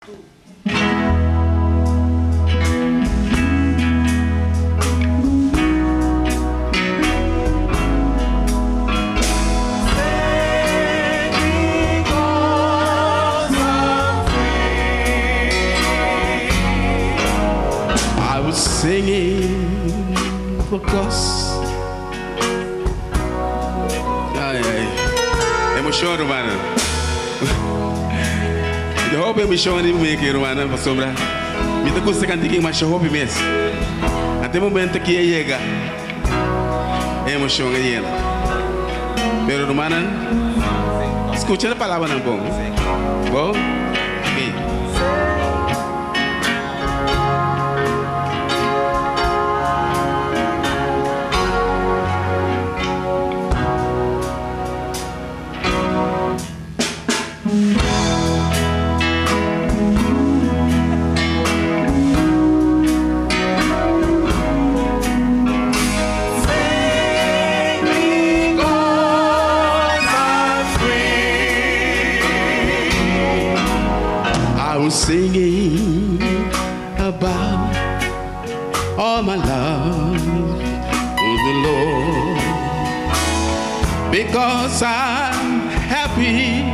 I was singing because emotion romana. De hoop emotion die me que romana para sobra. Me te custa cantar que mais hoop mes. Até o momento que chega emotion aí ela. Pero romana, escucha a palavra não bom. Bom? Okay. I was singing about all my love to the Lord, because I'm happy,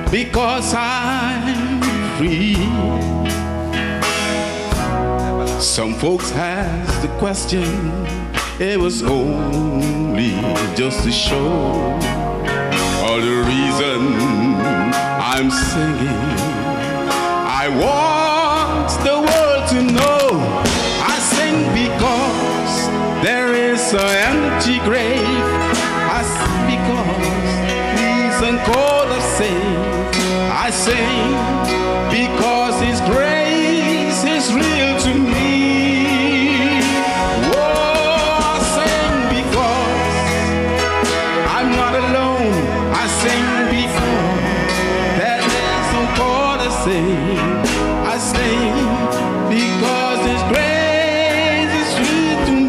because I'm free. Some folks ask the question, it was only just to show all the reason I'm singing. I want the world to know I sing because there is an empty grave. I sing because reason called of sin. I sing because His grace is real to me. Oh, I sing because I'm not alone. I sing because there is no call of sin. I sing because His grace is sweet to me.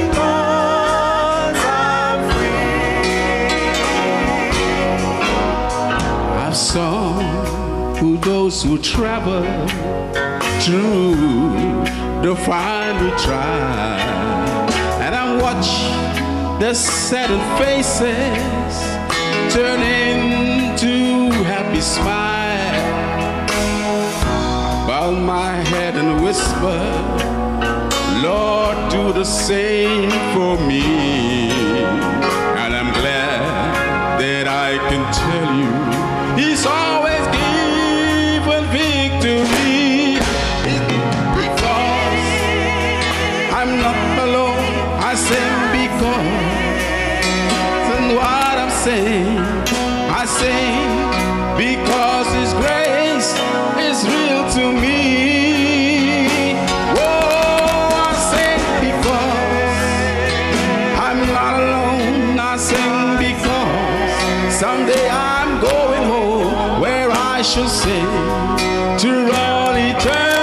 Because I'm free. I've sung to those who travel through the fiery trial, and I watch the saddened faces turn into happy smile. Bow my head and whisper, Lord, do the same for me. And I'm glad that I can tell you He's always given victory. I'm not alone, I sing because, and what I'm saying, I sing because His grace is real to me. Oh, I sing because I'm not alone, I sing because someday I'm going home where I shall sing to all eternity.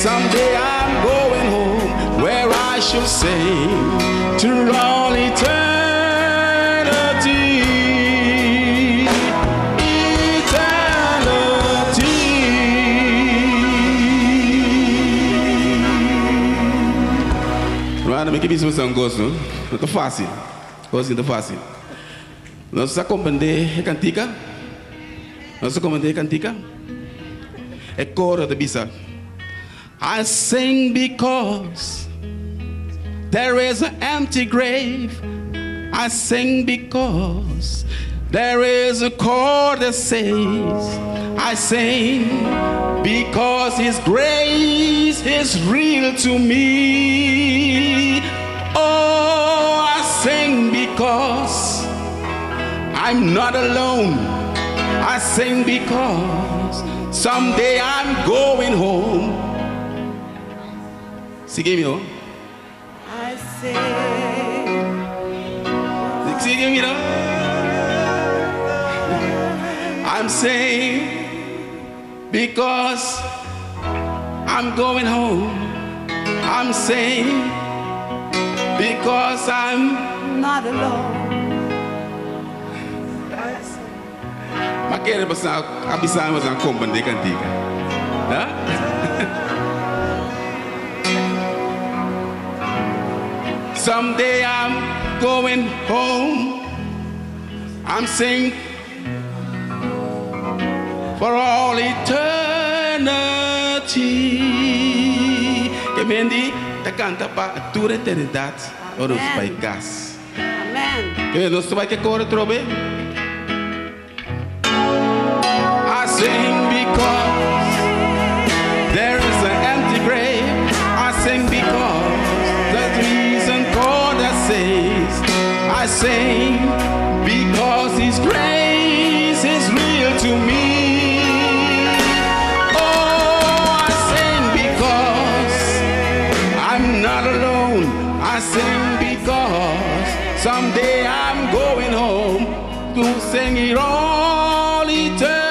Someday I'm going home where I shall sing to all eternity. Eternity. Right, make isso um gosto, não? Não é fácil. Gosto não é fácil. Nós só compreender a cantiga. Nós só compreender a cantiga. É cor da bisa. I sing because there is an empty grave. I sing because there is a chord that says, I sing because His grace is real to me. Oh, I sing because I'm not alone. I sing because someday I'm going home. Sigue-me, See again, you know? I'm saying because I'm going home. I'm saying because I'm not alone. Ma quero passar a bisar mas a compreender cantiga, tá? Someday I'm going home. I'm saying for all eternity. Que mendi ta canta para toda eternidade. Ora os pai gas. Amen. Que nós vai que corre trobe. I sing because there is an empty grave. I sing because the reason God says. I sing because His grace is real to me. Oh, I sing because I'm not alone. I sing because someday I'm going home to sing it all eternal.